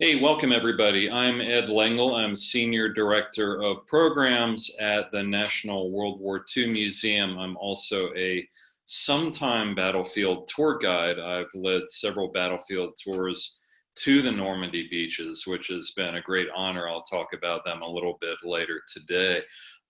Hey, welcome everybody. I'm Ed Lengel. I'm Senior Director of Programs at the National World War II Museum. I'm also a sometime battlefield tour guide. I've led several battlefield tours to the Normandy beaches, which has been a great honor. I'll talk about them a little bit later today.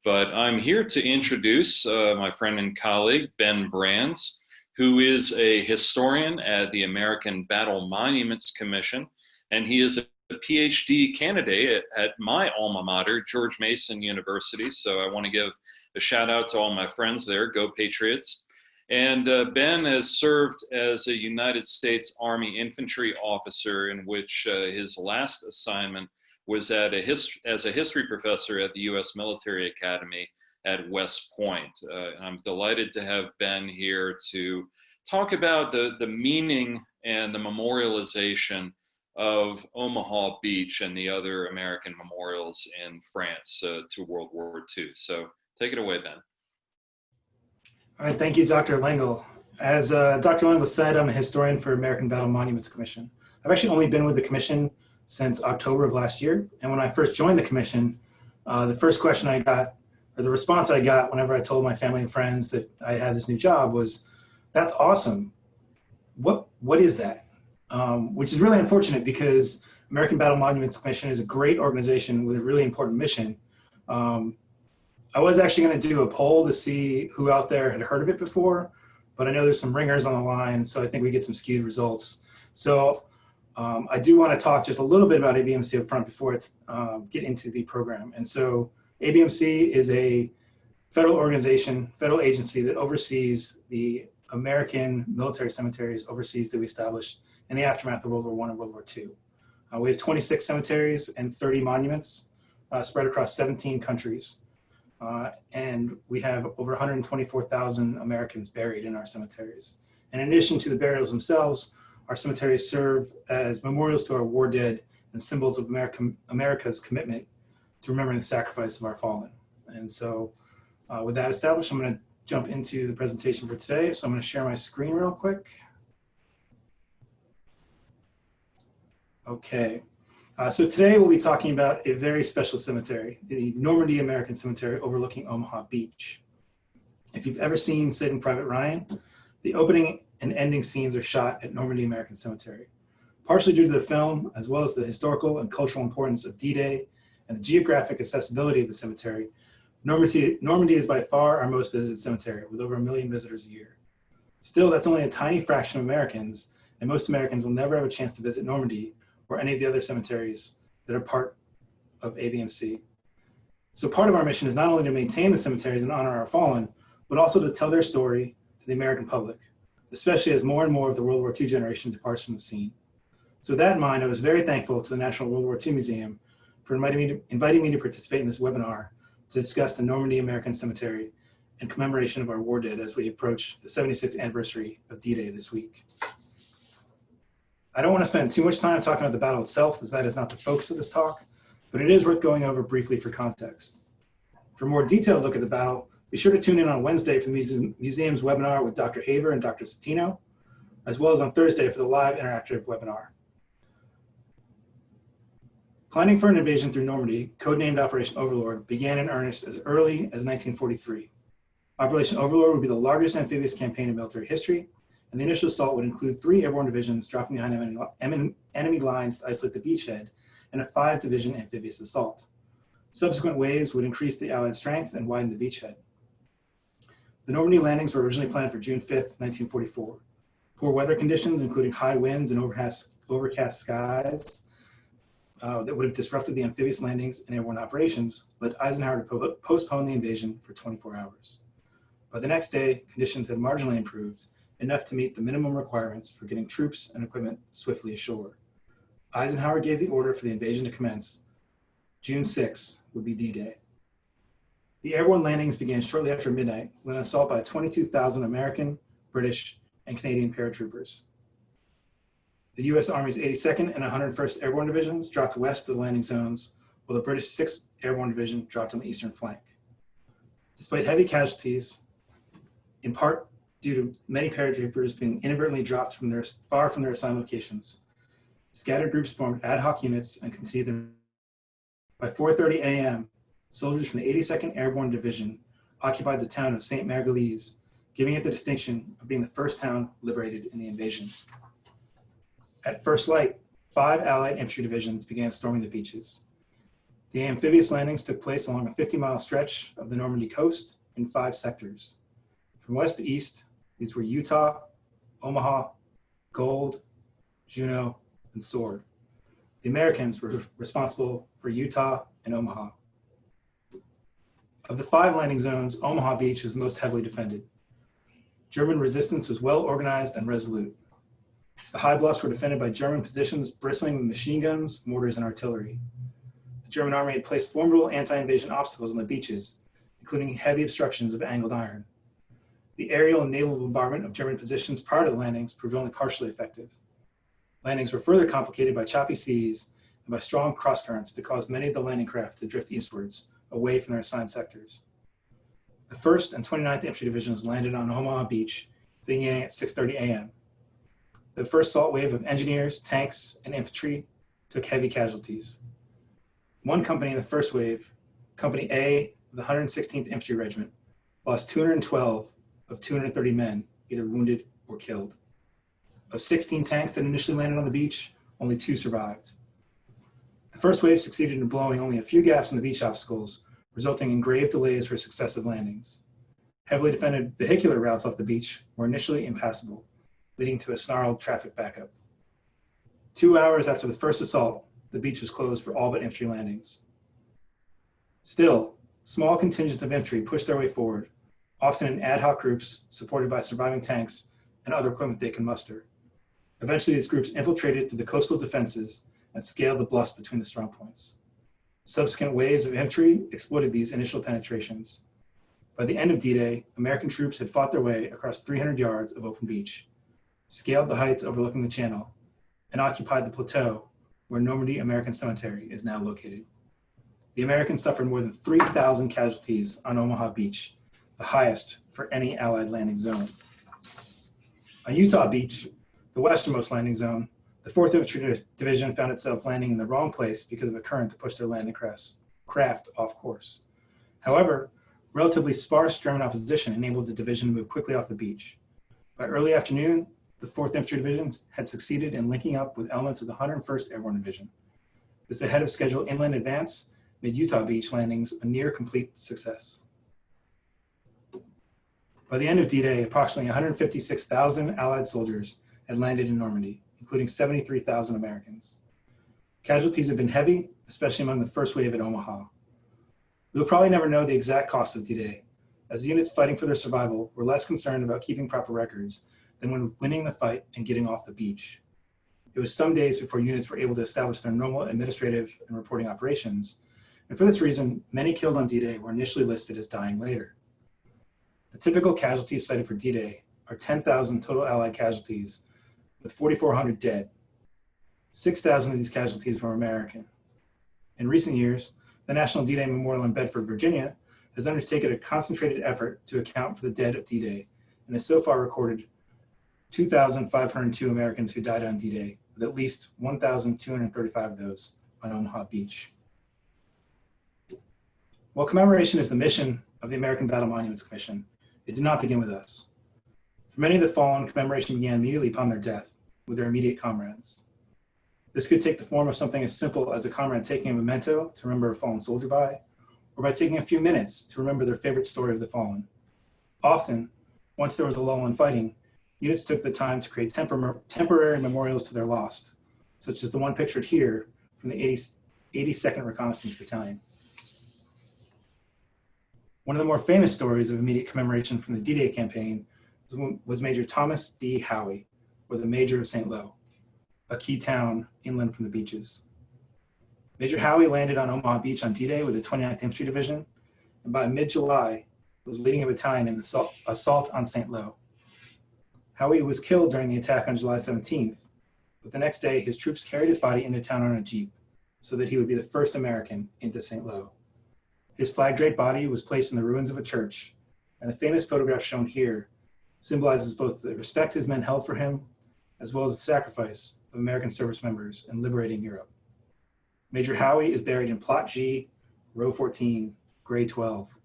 But I'm here to introduce my friend and colleague, Ben Brands, who is a historian at the American Battle Monuments Commission, and he is a PhD candidate at my alma mater, George Mason University. So I want to give a shout out to all my friends there. Go Patriots. And Ben has served as a United States Army infantry officer, in which his last assignment was as a history professor at the U.S. Military Academy at West Point. I'm delighted to have Ben here to talk about the meaning and the memorialization of Omaha Beach and the other American memorials in France to World War II. So take it away, Ben. All right, thank you, Dr. Lengel. As Dr. Lengel said, I'm a historian for American Battle Monuments Commission. I've actually only been with the commission since October of last year. And when I first joined the commission, the first question I got, or the response I got whenever I told my family and friends that I had this new job was, "That's awesome. What is that?" Which is really unfortunate because American Battle Monuments Commission is a great organization with a really important mission. I was actually going to do a poll to see who out there had heard of it before, but I know there's some ringers on the line, so I think we get some skewed results. So I do want to talk just a little bit about ABMC up front before I get into the program. And so ABMC is a federal organization, federal agency that oversees the American military cemeteries overseas that we established in the aftermath of World War I and World War II. We have 26 cemeteries and 30 monuments spread across 17 countries. And we have over 124,000 Americans buried in our cemeteries. And in addition to the burials themselves, our cemeteries serve as memorials to our war dead and symbols of America's commitment to remembering the sacrifice of our fallen. And so with that established, I'm going to jump into the presentation for today. So I'm going to share my screen real quick. Okay. So today we'll be talking about a very special cemetery, the Normandy American Cemetery overlooking Omaha Beach. If you've ever seen Saving Private Ryan, the opening and ending scenes are shot at Normandy American Cemetery. Partially due to the film, as well as the historical and cultural importance of D-Day and the geographic accessibility of the cemetery, Normandy is by far our most visited cemetery, with over 1 million visitors a year. Still, that's only a tiny fraction of Americans, and most Americans will never have a chance to visit Normandy or any of the other cemeteries that are part of ABMC. So part of our mission is not only to maintain the cemeteries and honor our fallen, but also to tell their story to the American public, especially as more and more of the World War II generation departs from the scene. So with that in mind, I was very thankful to the National World War II Museum for inviting me to participate in this webinar to discuss the Normandy American Cemetery and commemoration of our war dead as we approach the 76th anniversary of D-Day this week. I don't want to spend too much time talking about the battle itself, as that is not the focus of this talk, but it is worth going over briefly for context. For a more detailed look at the battle, be sure to tune in on Wednesday for the museum's webinar with Dr. Haver and Dr. Satino, as well as on Thursday for the live interactive webinar. Planning for an invasion through Normandy, codenamed Operation Overlord, began in earnest as early as 1943. Operation Overlord would be the largest amphibious campaign in military history, and the initial assault would include 3 airborne divisions dropping behind enemy lines to isolate the beachhead, and a 5-division amphibious assault. Subsequent waves would increase the Allied strength and widen the beachhead. The Normandy landings were originally planned for June 5th, 1944. Poor weather conditions, including high winds and overcast skies that would have disrupted the amphibious landings and airborne operations, led Eisenhower to postpone the invasion for 24 hours. By the next day, conditions had marginally improved, enough to meet the minimum requirements for getting troops and equipment swiftly ashore. Eisenhower gave the order for the invasion to commence. June 6 would be D-Day. The airborne landings began shortly after midnight with an assault by 22,000 American, British, and Canadian paratroopers. The U.S. Army's 82nd and 101st Airborne Divisions dropped west of the landing zones, while the British 6th Airborne Division dropped on the eastern flank. Despite heavy casualties, in part due to many paratroopers being inadvertently dropped far from their assigned locations, Scattered groups formed ad hoc units and continued their. By 4:30 a.m., soldiers from the 82nd Airborne Division occupied the town of St. Margulies, giving it the distinction of being the first town liberated in the invasion. At first light, 5 Allied infantry divisions began storming the beaches. The amphibious landings took place along a 50-mile stretch of the Normandy coast in 5 sectors. From west to east, these were Utah, Omaha, Gold, Juneau, and Sword. The Americans were responsible for Utah and Omaha. Of the 5 landing zones, Omaha Beach was most heavily defended. German resistance was well organized and resolute. The high bluffs were defended by German positions bristling with machine guns, mortars, and artillery. The German army had placed formidable anti-invasion obstacles on the beaches, including heavy obstructions of angled iron. The aerial and naval bombardment of German positions prior to the landings proved only partially effective. Landings were further complicated by choppy seas and by strong cross currents that caused many of the landing craft to drift eastwards, away from their assigned sectors. The 1st and 29th Infantry Divisions landed on Omaha Beach, beginning at 6:30 a.m. The first assault wave of engineers, tanks, and infantry took heavy casualties. One company in the first wave, Company A of the 116th Infantry Regiment, lost 212 of 230 men, either wounded or killed. Of 16 tanks that initially landed on the beach, only 2 survived. The first wave succeeded in blowing only a few gaps in the beach obstacles, resulting in grave delays for successive landings. Heavily defended vehicular routes off the beach were initially impassable, leading to a snarled traffic backup. 2 hours after the first assault, the beach was closed for all but infantry landings. Still, small contingents of infantry pushed their way forward, often in ad hoc groups supported by surviving tanks and other equipment they can muster. Eventually, these groups infiltrated through the coastal defenses and scaled the bluffs between the strong points. Subsequent waves of infantry exploited these initial penetrations. By the end of D-Day, American troops had fought their way across 300 yards of open beach, scaled the heights overlooking the channel, and occupied the plateau where Normandy American Cemetery is now located. The Americans suffered more than 3,000 casualties on Omaha Beach, the highest for any Allied landing zone. On Utah Beach, the westernmost landing zone, the 4th Infantry Division found itself landing in the wrong place because of a current that pushed their landing craft off course. However, relatively sparse German opposition enabled the division to move quickly off the beach. By early afternoon, the 4th Infantry Division had succeeded in linking up with elements of the 101st Airborne Division. This ahead of schedule inland advance made Utah Beach landings a near complete success. By the end of D-Day, approximately 156,000 Allied soldiers had landed in Normandy, including 73,000 Americans. Casualties have been heavy, especially among the first wave at Omaha. We will probably never know the exact cost of D-Day, as the units fighting for their survival were less concerned about keeping proper records than when winning the fight and getting off the beach. It was some days before units were able to establish their normal administrative and reporting operations, and for this reason, many killed on D-Day were initially listed as dying later. The typical casualties cited for D-Day are 10,000 total Allied casualties, with 4,400 dead. 6,000 of these casualties were American. In recent years, the National D-Day Memorial in Bedford, Virginia, has undertaken a concentrated effort to account for the dead of D-Day, and has so far recorded 2,502 Americans who died on D-Day, with at least 1,235 of those on Omaha Beach. While commemoration is the mission of the American Battle Monuments Commission, it did not begin with us. For many of the fallen, commemoration began immediately upon their death, with their immediate comrades. This could take the form of something as simple as a comrade taking a memento to remember a fallen soldier by, or by taking a few minutes to remember their favorite story of the fallen. Often, once there was a lull in fighting, units took the time to create temporary memorials to their lost, such as the one pictured here from the 82nd Reconnaissance Battalion. One of the more famous stories of immediate commemoration from the D-Day campaign was Major Thomas D. Howie, or the Major of St. Lo, a key town inland from the beaches. Major Howie landed on Omaha Beach on D-Day with the 29th Infantry Division, and by mid-July was leading a battalion in the assault on St. Lo. Howie was killed during the attack on July 17th, but the next day his troops carried his body into town on a jeep so that he would be the first American into St. Lo. His flag-draped body was placed in the ruins of a church, and the famous photograph shown here symbolizes both the respect his men held for him, as well as the sacrifice of American service members in liberating Europe. Major Howie is buried in Plot G, Row 14, Grade 12,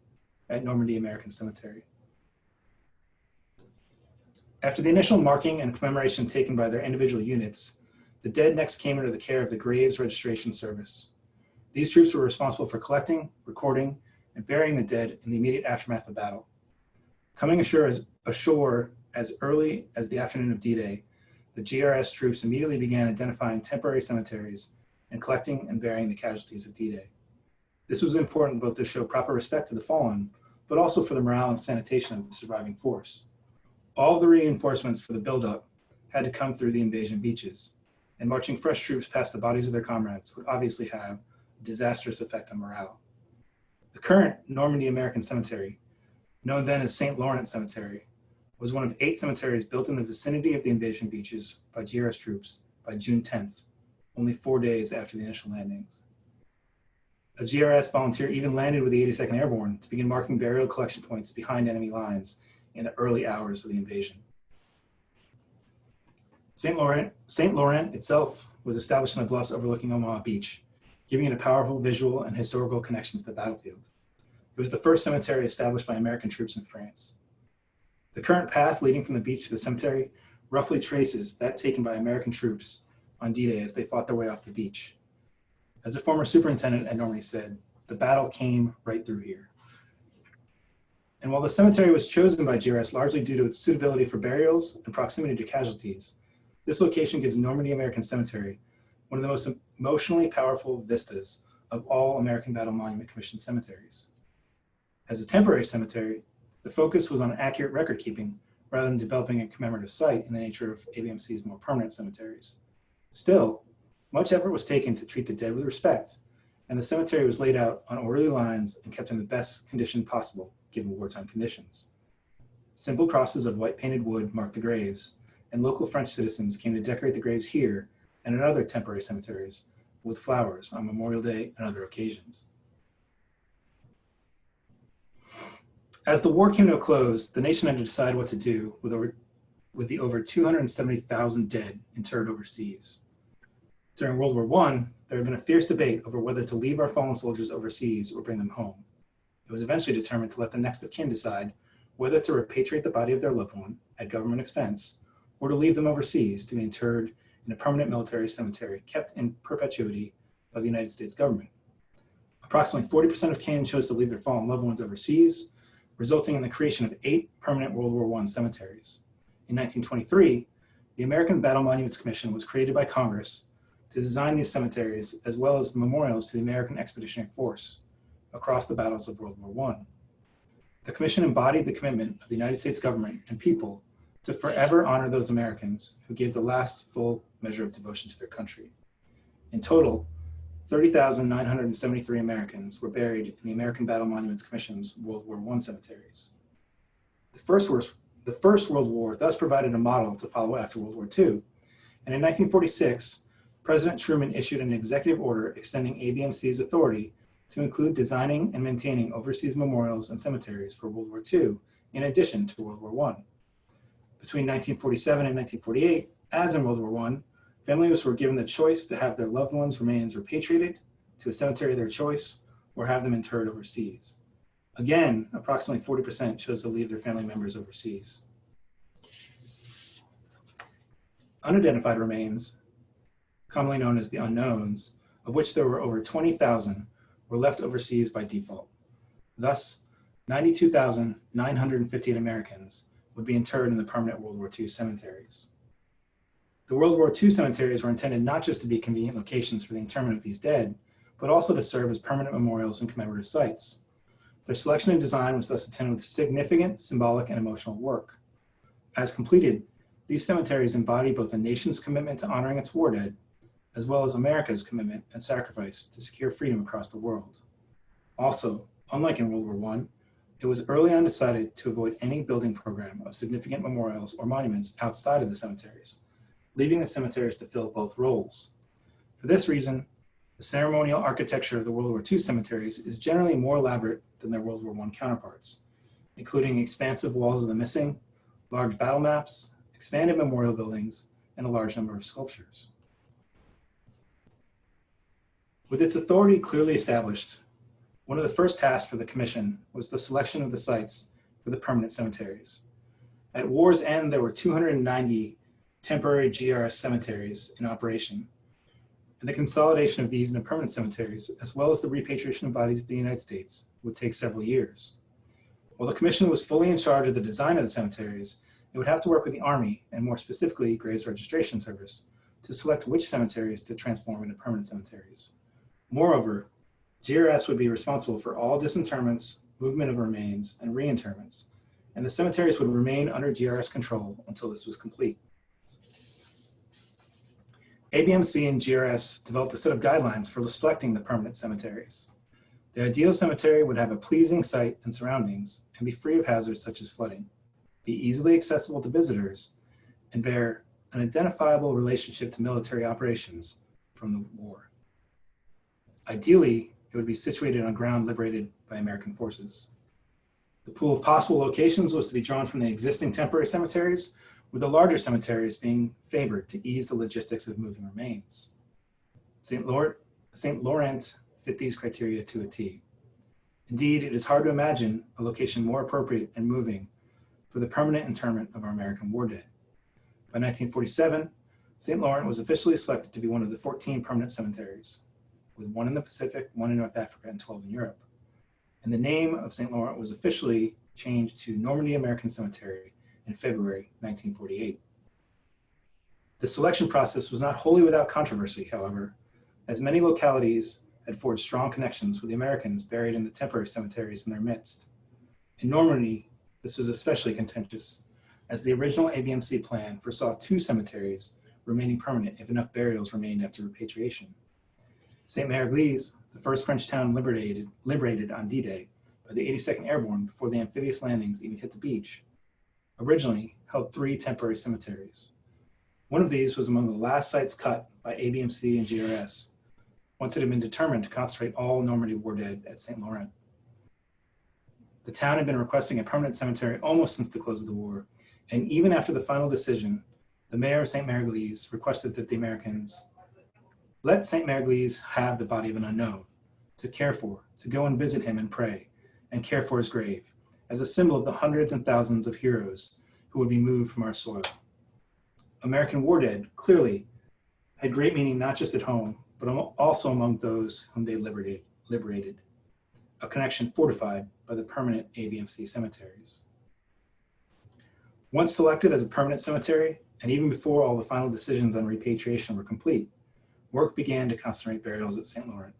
at Normandy American Cemetery. After the initial marking and commemoration taken by their individual units, the dead next came under the care of the Graves Registration Service. These troops were responsible for collecting, recording, and burying the dead in the immediate aftermath of battle. Coming ashore as early as the afternoon of D-Day, the GRS troops immediately began identifying temporary cemeteries and collecting and burying the casualties of D-Day. This was important both to show proper respect to the fallen, but also for the morale and sanitation of the surviving force. All of the reinforcements for the buildup had to come through the invasion beaches, and marching fresh troops past the bodies of their comrades would obviously have a disastrous effect on morale. The current Normandy American Cemetery, known then as St. Laurent Cemetery, was one of 8 cemeteries built in the vicinity of the invasion beaches by GRS troops by June 10th, only 4 days after the initial landings. A GRS volunteer even landed with the 82nd Airborne to begin marking burial collection points behind enemy lines in the early hours of the invasion. St. Laurent itself was established on the bluffs overlooking Omaha Beach, giving it a powerful visual and historical connection to the battlefield. It was the first cemetery established by American troops in France. The current path leading from the beach to the cemetery roughly traces that taken by American troops on D-Day as they fought their way off the beach. As a former superintendent at Normandy said, the battle came right through here. And while the cemetery was chosen by GRS largely due to its suitability for burials and proximity to casualties, this location gives Normandy American Cemetery one of the most emotionally powerful vistas of all American Battle Monument Commission cemeteries. As a temporary cemetery, the focus was on accurate record keeping rather than developing a commemorative site in the nature of ABMC's more permanent cemeteries. Still, much effort was taken to treat the dead with respect, and the cemetery was laid out on orderly lines and kept in the best condition possible given wartime conditions. Simple crosses of white painted wood marked the graves, and local French citizens came to decorate the graves here and in other temporary cemeteries with flowers on Memorial Day and other occasions. As the war came to a close, the nation had to decide what to do with the over 270,000 dead interred overseas. During World War I, there had been a fierce debate over whether to leave our fallen soldiers overseas or bring them home. It was eventually determined to let the next of kin decide whether to repatriate the body of their loved one at government expense or to leave them overseas to be interred in a permanent military cemetery kept in perpetuity by the United States government. Approximately 40% of kin chose to leave their fallen loved ones overseas, resulting in the creation of 8 permanent World War I cemeteries. In 1923, the American Battle Monuments Commission was created by Congress to design these cemeteries as well as the memorials to the American Expeditionary Force across the battles of World War I. The commission embodied the commitment of the United States government and people to forever honor those Americans who gave the last full measure of devotion to their country. In total, 30,973 Americans were buried in the American Battle Monuments Commission's World War I cemeteries. The First World War thus provided a model to follow after World War II, and in 1946, President Truman issued an executive order extending ABMC's authority to include designing and maintaining overseas memorials and cemeteries for World War II, in addition to World War I. Between 1947 and 1948, as in World War I, families were given the choice to have their loved ones' remains repatriated to a cemetery of their choice or have them interred overseas. Again, approximately 40% chose to leave their family members overseas. Unidentified remains, commonly known as the unknowns, of which there were over 20,000, were left overseas by default. Thus, 92,958 Americans would be interred in the permanent World War II cemeteries. The World War II cemeteries were intended not just to be convenient locations for the interment of these dead, but also to serve as permanent memorials and commemorative sites. Their selection and design was thus attended with significant symbolic and emotional work. As completed, these cemeteries embody both the nation's commitment to honoring its war dead, as well as America's commitment and sacrifice to secure freedom across the world. Also, unlike in World War I, it was early on decided to avoid any building program of significant memorials or monuments outside of the cemeteries, leaving the cemeteries to fill both roles. For this reason, the ceremonial architecture of the World War II cemeteries is generally more elaborate than their World War I counterparts, including expansive walls of the missing, large battle maps, expanded memorial buildings, and a large number of sculptures. With its authority clearly established, one of the first tasks for the Commission was the selection of the sites for the permanent cemeteries. At war's end, there were 290 temporary GRS cemeteries in operation, and the consolidation of these into permanent cemeteries, as well as the repatriation of bodies to the United States, would take several years. While the Commission was fully in charge of the design of the cemeteries, it would have to work with the Army, and more specifically, Graves Registration Service, to select which cemeteries to transform into permanent cemeteries. Moreover, GRS would be responsible for all disinterments, movement of remains, and reinterments, and the cemeteries would remain under GRS control until this was complete. ABMC and GRS developed a set of guidelines for selecting the permanent cemeteries. The ideal cemetery would have a pleasing site and surroundings and be free of hazards such as flooding, be easily accessible to visitors, and bear an identifiable relationship to military operations from the war. Ideally, it would be situated on ground liberated by American forces. The pool of possible locations was to be drawn from the existing temporary cemeteries, with the larger cemeteries being favored to ease the logistics of moving remains. St. Laurent fit these criteria to a T. Indeed, it is hard to imagine a location more appropriate and moving for the permanent interment of our American war dead. By 1947, St. Laurent was officially selected to be one of the 14 permanent cemeteries, with 1 in the Pacific, 1 in North Africa, and 12 in Europe. And the name of St. Laurent was officially changed to Normandy American Cemetery in February 1948. The selection process was not wholly without controversy, however, as many localities had forged strong connections with the Americans buried in the temporary cemeteries in their midst. In Normandy, this was especially contentious, as the original ABMC plan foresaw 2 cemeteries remaining permanent if enough burials remained after repatriation. Saint-Mère-Église, the first French town liberated on D-Day by the 82nd Airborne before the amphibious landings even hit the beach, originally held 3 temporary cemeteries. One of these was among the last sites cut by ABMC and GRS, once it had been determined to concentrate all Normandy war dead at St. Laurent. The town had been requesting a permanent cemetery almost since the close of the war, and even after the final decision, the mayor of Saint-Mère-Église requested that the Americans let Saint-Mère-Église have the body of an unknown, to care for, to go and visit him and pray, and care for his grave, as a symbol of the hundreds and thousands of heroes who would be moved from our soil. American war dead, clearly, had great meaning not just at home, but also among those whom they liberated, a connection fortified by the permanent ABMC cemeteries. Once selected as a permanent cemetery, and even before all the final decisions on repatriation were complete, work began to concentrate burials at St. Laurent.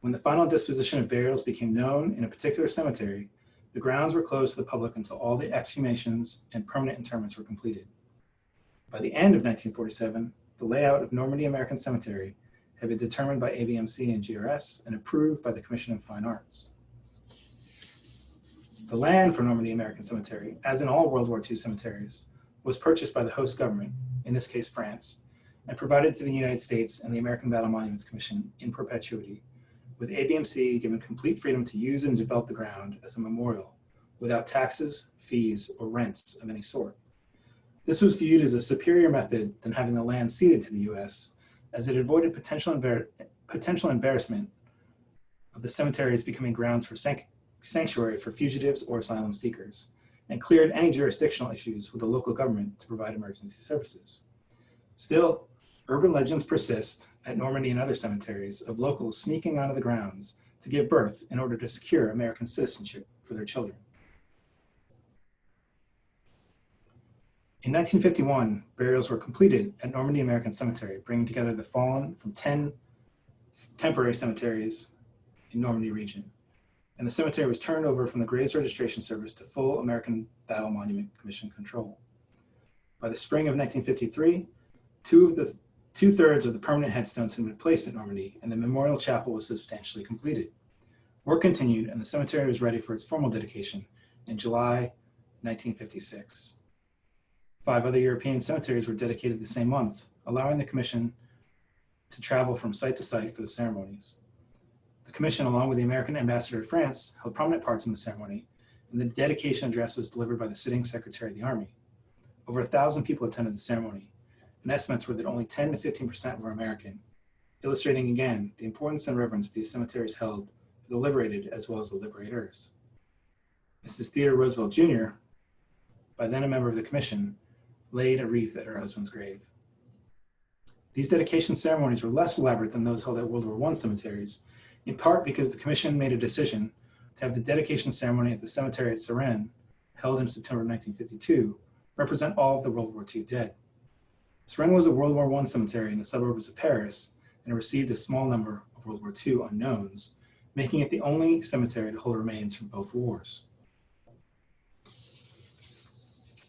When the final disposition of burials became known in a particular cemetery, the grounds were closed to the public until all the exhumations and permanent interments were completed. By the end of 1947, the layout of Normandy American Cemetery had been determined by ABMC and GRS and approved by the Commission of Fine Arts. The land for Normandy American Cemetery, as in all World War II cemeteries, was purchased by the host government, in this case France, and provided to the United States and the American Battle Monuments Commission in perpetuity, with ABMC given complete freedom to use and develop the ground as a memorial without taxes, fees, or rents of any sort. This was viewed as a superior method than having the land ceded to the US, as it avoided potential embarrassment of the cemeteries becoming grounds for sanctuary for fugitives or asylum seekers, and cleared any jurisdictional issues with the local government to provide emergency services. Still, urban legends persist at Normandy and other cemeteries of locals sneaking onto the grounds to give birth in order to secure American citizenship for their children. In 1951, burials were completed at Normandy American Cemetery, bringing together the fallen from 10 temporary cemeteries in Normandy region, and the cemetery was turned over from the Graves Registration Service to full American Battle Monument Commission control. By the spring of 1953, two-thirds of the permanent headstones had been placed at Normandy, and the memorial chapel was substantially completed. Work continued, and the cemetery was ready for its formal dedication in July 1956. 5 other European cemeteries were dedicated the same month, allowing the Commission to travel from site to site for the ceremonies. The Commission, along with the American ambassador to France, held prominent parts in the ceremony, and the dedication address was delivered by the sitting Secretary of the Army. Over 1,000 people attended the ceremony, and estimates were that only 10 to 15% were American, illustrating again the importance and reverence these cemeteries held for the liberated as well as the liberators. Mrs. Theodore Roosevelt Jr., by then a member of the commission, laid a wreath at her husband's grave. These dedication ceremonies were less elaborate than those held at World War I cemeteries, in part because the commission made a decision to have the dedication ceremony at the cemetery at Suresnes, held in September 1952, represent all of the World War II dead. Suresnes was a World War I cemetery in the suburbs of Paris, and it received a small number of World War II unknowns, making it the only cemetery to hold remains from both wars.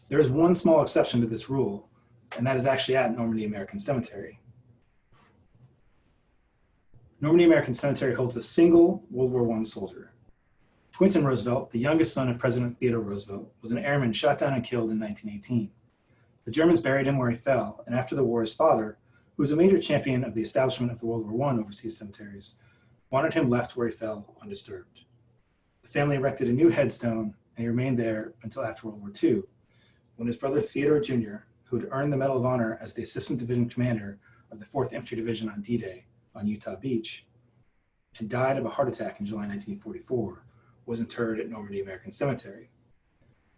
There is one small exception to this rule, and that is actually at Normandy American Cemetery. Normandy American Cemetery holds a single World War I soldier. Quinton Roosevelt, the youngest son of President Theodore Roosevelt, was an airman shot down and killed in 1918. The Germans buried him where he fell, and after the war, his father, who was a major champion of the establishment of the World War I overseas cemeteries, wanted him left where he fell undisturbed. The family erected a new headstone, and he remained there until after World War II, when his brother Theodore Jr., who had earned the Medal of Honor as the Assistant Division Commander of the 4th Infantry Division on D-Day on Utah Beach, and died of a heart attack in July 1944, was interred at Normandy American Cemetery.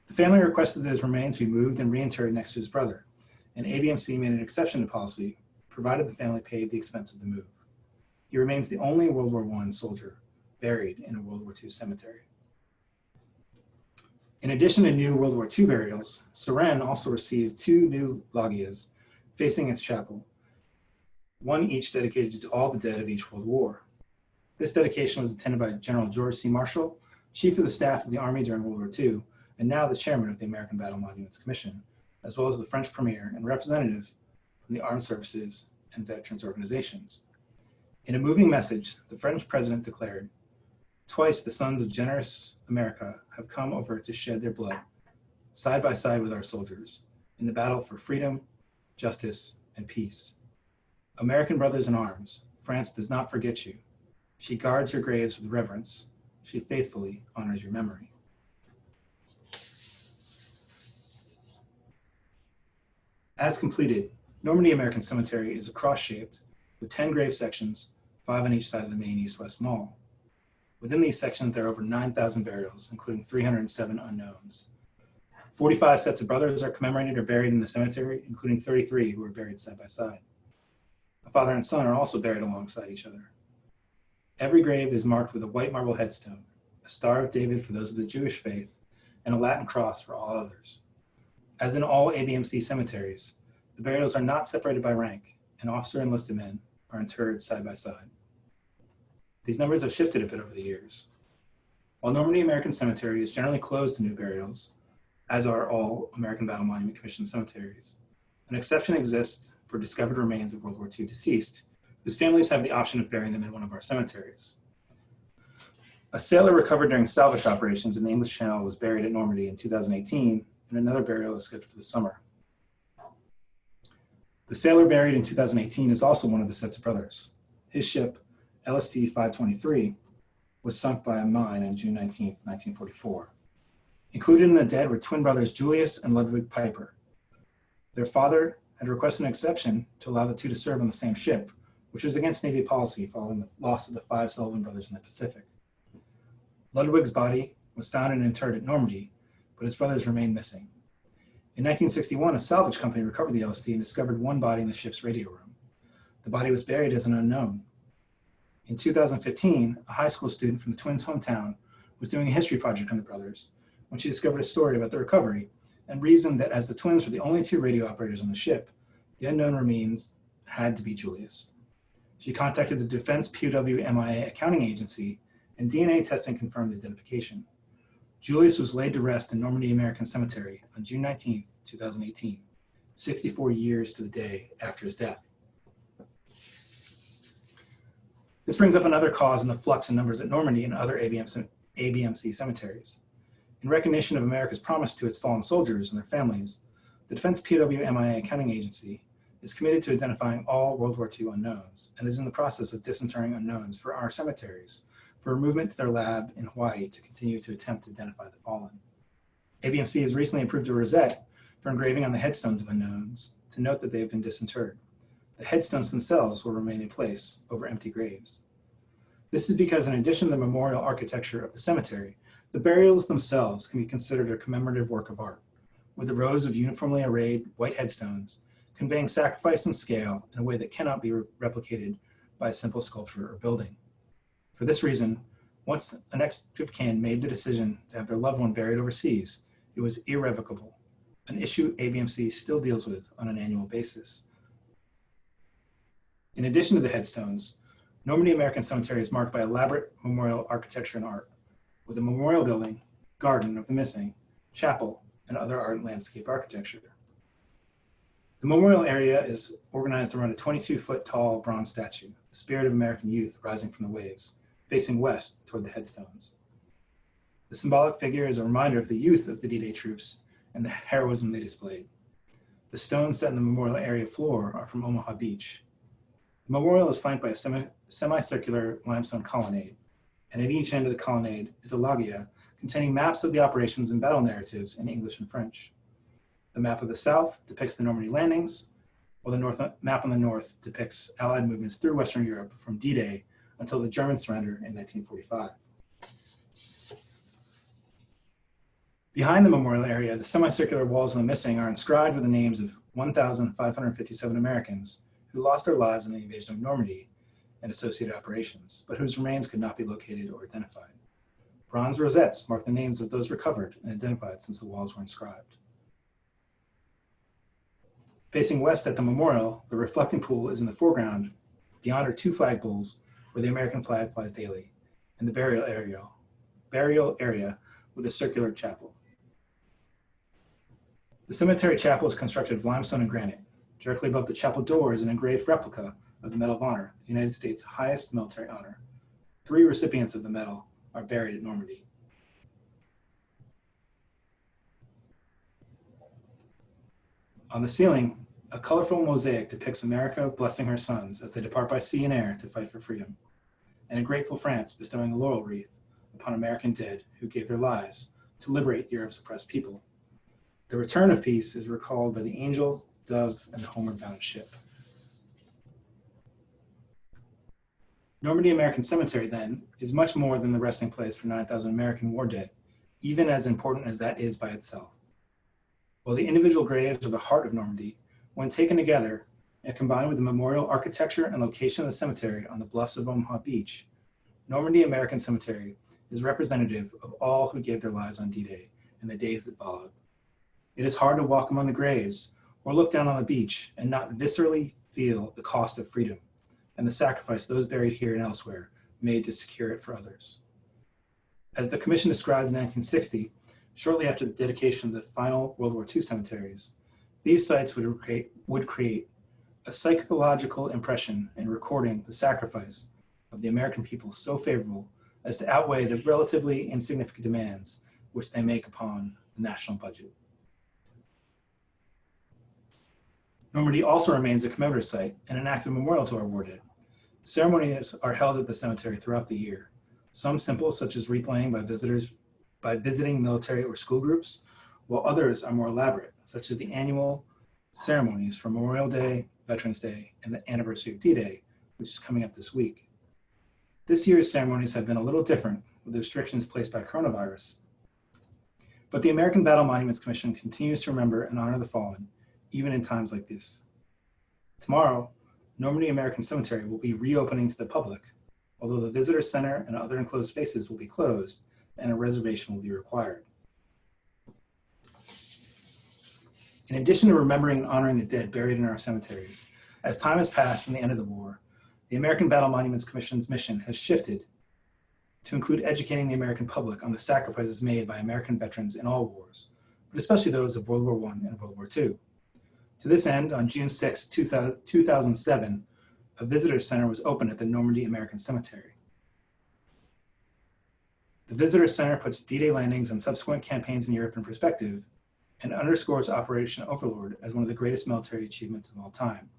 The family requested that his remains be moved and reinterred next to his brother, and ABMC made an exception to policy, provided the family paid the expense of the move. He remains the only World War I soldier buried in a World War II cemetery. In addition to new World War II burials, Suresnes also received 2 new loggias facing its chapel, one each dedicated to all the dead of each World War. This dedication was attended by General George C. Marshall, Chief of the Staff of the Army during World War II, and now the Chairman of the American Battle Monuments Commission, as well as the French Premier and representative from the armed services and veterans organizations. In a moving message, the French president declared, "Twice the sons of generous America have come over to shed their blood, side by side with our soldiers, in the battle for freedom, justice, and peace. American brothers in arms, France does not forget you. She guards your graves with reverence. She faithfully honors your memory." As completed, Normandy American Cemetery is a cross-shaped with 10 grave sections, 5 on each side of the main east-west mall. Within these sections, there are over 9,000 burials, including 307 unknowns. 45 sets of brothers are commemorated or buried in the cemetery, including 33 who are buried side by side. A father and son are also buried alongside each other. Every grave is marked with a white marble headstone, a Star of David for those of the Jewish faith, and a Latin cross for all others. As in all ABMC cemeteries, the burials are not separated by rank, and officer and enlisted men are interred side by side. These numbers have shifted a bit over the years. While Normandy American Cemetery is generally closed to new burials, as are all American Battle Monument Commission cemeteries, an exception exists for discovered remains of World War II deceased, whose families have the option of burying them in one of our cemeteries. A sailor recovered during salvage operations in the English Channel was buried at Normandy in 2018, and another burial is scheduled for the summer. The sailor buried in 2018 is also one of the sets of brothers. His ship, LST 523, was sunk by a mine on June 19, 1944. Included in the dead were twin brothers Julius and Ludwig Piper. Their father had requested an exception to allow the two to serve on the same ship, which was against Navy policy following the loss of the 5 Sullivan brothers in the Pacific. Ludwig's body was found and interred at Normandy, but his brothers remained missing. In 1961, a salvage company recovered the LST and discovered one body in the ship's radio room. The body was buried as an unknown. In 2015, a high school student from the twins' hometown was doing a history project on the brothers when she discovered a story about the recovery and reasoned that as the twins were the only 2 radio operators on the ship, the unknown remains had to be Julius. She contacted the Defense POW MIA accounting agency, and DNA testing confirmed the identification. Julius was laid to rest in Normandy American Cemetery on June 19, 2018, 64 years to the day after his death. This brings up another cause in the flux in numbers at Normandy and other ABMC cemeteries. In recognition of America's promise to its fallen soldiers and their families, the Defense POW MIA accounting agency is committed to identifying all World War II unknowns and is in the process of disinterring unknowns for our cemeteries for movement to their lab in Hawaii to continue to attempt to identify the fallen. ABMC has recently approved a rosette for engraving on the headstones of unknowns to note that they have been disinterred. The headstones themselves will remain in place over empty graves. This is because in addition to the memorial architecture of the cemetery, the burials themselves can be considered a commemorative work of art, with the rows of uniformly arrayed white headstones conveying sacrifice and scale in a way that cannot be replicated by a simple sculpture or building. For this reason, once a next of kin made the decision to have their loved one buried overseas, it was irrevocable, an issue ABMC still deals with on an annual basis. In addition to the headstones, Normandy American Cemetery is marked by elaborate memorial architecture and art, with a memorial building, garden of the missing, chapel, and other art and landscape architecture. The memorial area is organized around a 22-foot tall bronze statue, the spirit of American youth rising from the waves, facing west toward the headstones. The symbolic figure is a reminder of the youth of the D-Day troops and the heroism they displayed. The stones set in the memorial area floor are from Omaha Beach. The memorial is flanked by a semicircular limestone colonnade, and at each end of the colonnade is a loggia containing maps of the operations and battle narratives in English and French. The map of the south depicts the Normandy landings, while the map on the north depicts Allied movements through Western Europe from D-Day until the German surrender in 1945. Behind the memorial area, the semicircular walls of the missing are inscribed with the names of 1,557 Americans who lost their lives in the invasion of Normandy and associated operations, but whose remains could not be located or identified. Bronze rosettes mark the names of those recovered and identified since the walls were inscribed. Facing west at the memorial, the reflecting pool is in the foreground. Beyond are two flagpoles where the American flag flies daily, and the burial area with a circular chapel. The cemetery chapel is constructed of limestone and granite. Directly above the chapel door is an engraved replica of the Medal of Honor, the United States' highest military honor. 3 recipients of the medal are buried at Normandy. On the ceiling, a colorful mosaic depicts America blessing her sons as they depart by sea and air to fight for freedom, and a grateful France bestowing a laurel wreath upon American dead who gave their lives to liberate Europe's oppressed people. The return of peace is recalled by the angel, dove, and the homeward-bound ship. Normandy American Cemetery, then, is much more than the resting place for 9,000 American war dead, even as important as that is by itself. While the individual graves are the heart of Normandy, when taken together and combined with the memorial architecture and location of the cemetery on the bluffs of Omaha Beach, Normandy American Cemetery is representative of all who gave their lives on D-Day and the days that followed. It is hard to walk among the graves or look down on the beach and not viscerally feel the cost of freedom and the sacrifice those buried here and elsewhere made to secure it for others. As the Commission described in 1960, shortly after the dedication of the final World War II cemeteries, these sites would create a psychological impression in recording the sacrifice of the American people so favorable as to outweigh the relatively insignificant demands which they make upon the national budget. Normandy also remains a commemorative site and an active memorial to our war dead. Ceremonies are held at the cemetery throughout the year, some simple, such as wreath laying by visiting military or school groups, while others are more elaborate, such as the annual ceremonies for Memorial Day, Veterans Day, and the anniversary of D-Day, which is coming up this week. This year's ceremonies have been a little different with the restrictions placed by coronavirus, but the American Battle Monuments Commission continues to remember and honor the fallen, even in times like this. Tomorrow, Normandy American Cemetery will be reopening to the public, although the visitor center and other enclosed spaces will be closed and a reservation will be required. In addition to remembering and honoring the dead buried in our cemeteries, as time has passed from the end of the war, the American Battle Monuments Commission's mission has shifted to include educating the American public on the sacrifices made by American veterans in all wars, but especially those of World War I and World War II. To this end, on June 6, 2007, a visitor center was opened at the Normandy American Cemetery. The visitor center puts D-Day landings and subsequent campaigns in Europe in perspective and underscores Operation Overlord as one of the greatest military achievements of all time.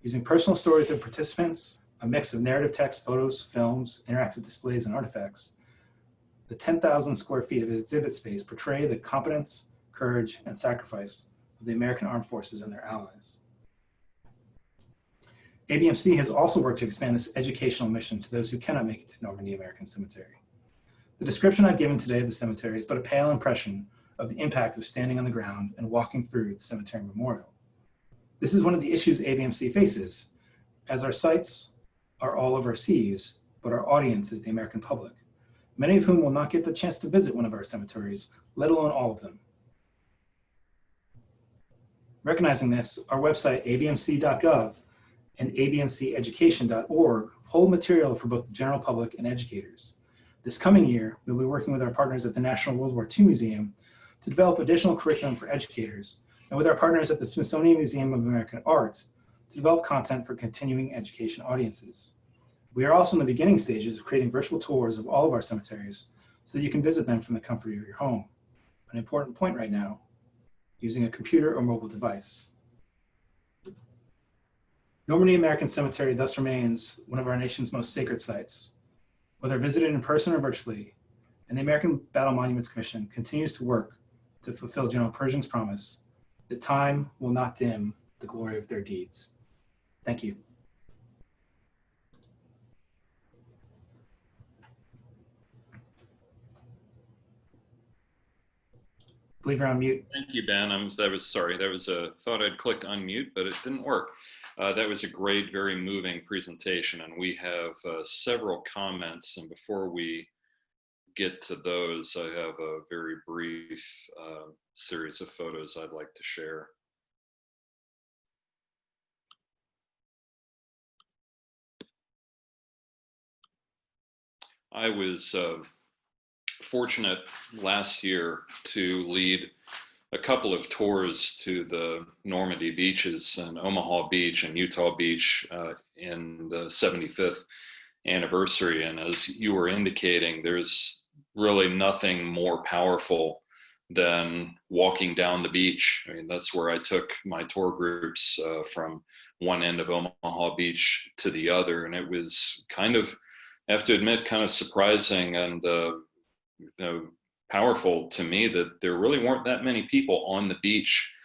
Using personal stories of participants, a mix of narrative text, photos, films, interactive displays, and artifacts, the 10,000 square feet of exhibit space portray the competence, courage, and sacrifice of the American Armed Forces and their allies. ABMC has also worked to expand this educational mission to those who cannot make it to Normandy American Cemetery. The description I've given today of the cemetery is but a pale impression of the impact of standing on the ground and walking through the cemetery memorial. This is one of the issues ABMC faces, as our sites are all overseas, but our audience is the American public, many of whom will not get the chance to visit one of our cemeteries, let alone all of them. Recognizing this, our website, abmc.gov, and abmceducation.org hold material for both the general public and educators. This coming year, we'll be working with our partners at the National World War II Museum to develop additional curriculum for educators, and with our partners at the Smithsonian Museum of American Art to develop content for continuing education audiences. We are also in the beginning stages of creating virtual tours of all of our cemeteries so that you can visit them from the comfort of your home. An important point right now, using a computer or mobile device. Normandy American Cemetery thus remains one of our nation's most sacred sites. Whether visited in person or virtually, and the American Battle Monuments Commission continues to work to fulfill General Pershing's promise that time will not dim the glory of their deeds. Thank you. I believe you're on mute. Thank you, Ben. Thought I'd clicked unmute, but it didn't work. That was a great, very moving presentation, and we have several comments. And before we get to those, I have a very brief series of photos I'd like to share. I was fortunate last year to lead a couple of tours to the Normandy beaches and Omaha Beach and Utah Beach in the 75th anniversary. And as you were indicating, there's really nothing more powerful than walking down the beach. I mean, that's where I took my tour groups from one end of Omaha Beach to the other. And it was kind of, I have to admit, kind of surprising and powerful to me that there really weren't that many people on the beach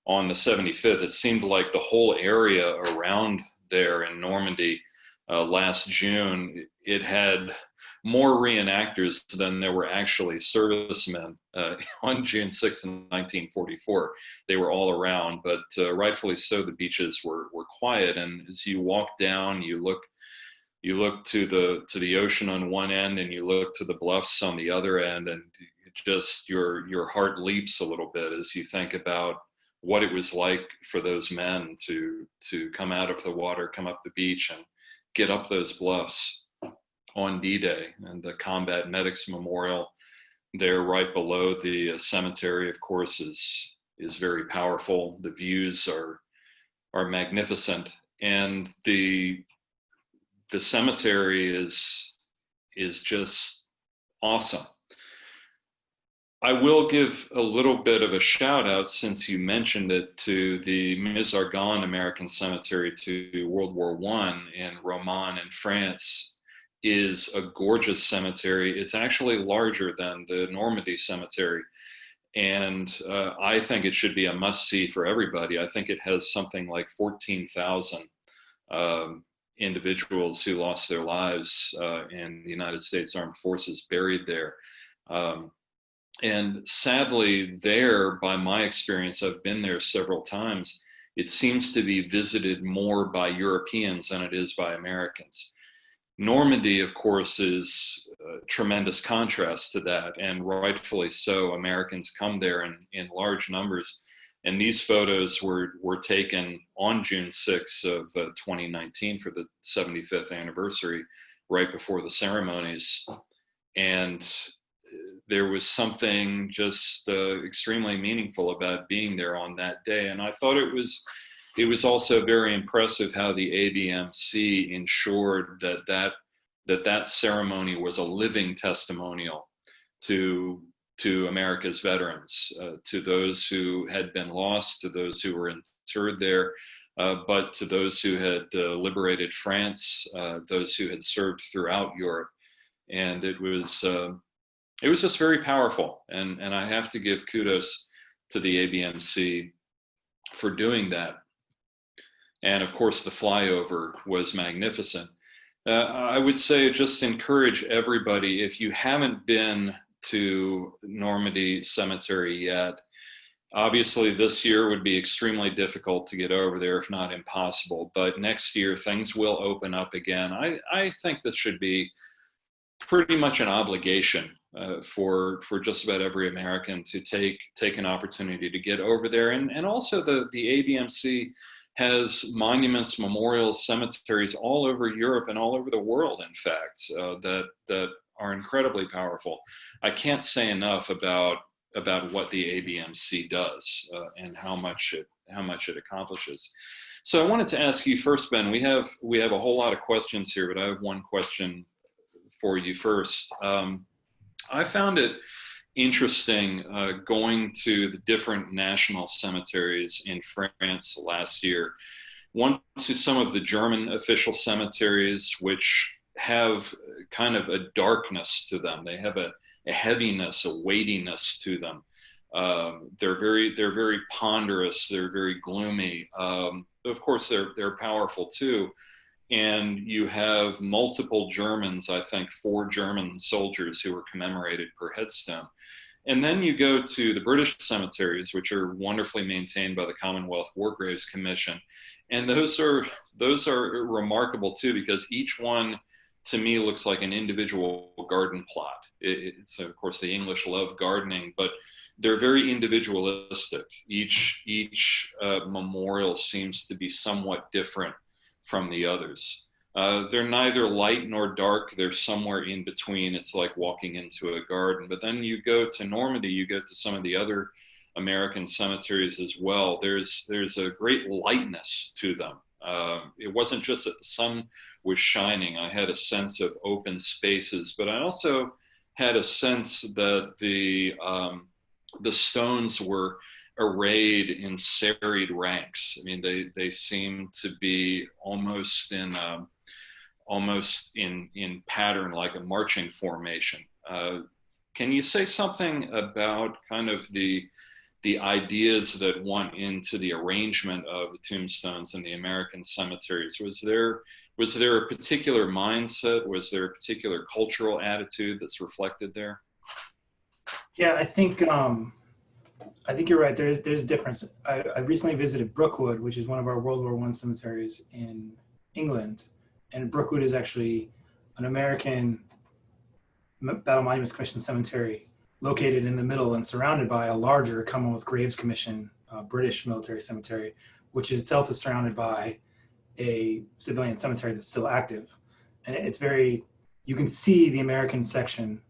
on the 75th. It seemed like the whole area around there in Normandy last June, it had more reenactors than there were actually servicemen on June 6th, 1944. They were all around, but rightfully so, the beaches were quiet. And as you walk down, you look to the ocean on one end and you look to the bluffs on the other end, and it just your heart leaps a little bit as you think about what it was like for those men to come out of the water, come up the beach and get up those bluffs on D-Day. And the Combat Medics Memorial there right below the cemetery, of course, is very powerful. The views are magnificent, and the cemetery is just awesome. I will give a little bit of a shout out, since you mentioned it, to the Mézargon American Cemetery to World War I in Romans in France. Is a gorgeous cemetery. It's actually larger than the Normandy Cemetery. And I think it should be a must-see for everybody. I think it has something like 14,000 individuals who lost their lives in the United States Armed Forces buried there. And sadly there, by my experience, I've been there several times, it seems to be visited more by Europeans than it is by Americans. Normandy, of course, is a tremendous contrast to that, and rightfully so. Americans come there in large numbers. And these photos were taken on June 6th of 2019 for the 75th anniversary, right before the ceremonies. And there was something just extremely meaningful about being there on that day. And I thought it was also very impressive how the ABMC ensured that ceremony was a living testimonial to America's veterans, to those who had been lost, to those who were interred there, but to those who had liberated France, those who had served throughout Europe. And it was just very powerful. And I have to give kudos to the ABMC for doing that. And of course, the flyover was magnificent. I would say just encourage everybody, if you haven't been to Normandy Cemetery yet, obviously this year would be extremely difficult to get over there, if not impossible. But next year, things will open up again. I think this should be pretty much an obligation for just about every American to take an opportunity to get over there. And also the ABMC has monuments, memorials, cemeteries all over Europe and all over the world, in fact, that are incredibly powerful. I can't say enough about what the ABMC does and how much it accomplishes. So I wanted to ask you first, Ben. We have a whole lot of questions here, but I have one question for you first. I found it interesting going to the different national cemeteries in France last year. One to some of the German official cemeteries, which have kind of a darkness to them. They have a heaviness, a weightiness to them. They're very ponderous. They're very gloomy. Of course, they're powerful too. And you have multiple Germans, I think 4 German soldiers who were commemorated per headstone. And then you go to the British cemeteries, which are wonderfully maintained by the Commonwealth War Graves Commission. And those are remarkable too, because each one to me looks like an individual garden plot. It's of course the English love gardening, but they're very individualistic. Each memorial seems to be somewhat different from the others. They're neither light nor dark. They're somewhere in between. It's like walking into a garden. But then you go to Normandy, you go to some of the other American cemeteries as well. There's a great lightness to them. It wasn't just that the sun was shining. I had a sense of open spaces, but I also had a sense that the stones were arrayed in serried ranks. I mean, they seem to be almost in pattern, like a marching formation. Can you say something about kind of the ideas that went into the arrangement of the tombstones in the American cemeteries? Was there a particular mindset? Was there a particular cultural attitude that's reflected there? Yeah, I think you're right. There's a difference. I recently visited Brookwood, which is one of our World War I cemeteries in England, and Brookwood is actually an American Battle Monuments Commission cemetery located in the middle and surrounded by a larger Commonwealth Graves Commission British military cemetery, which itself is surrounded by a civilian cemetery that's still active. And it's very, you can see the American section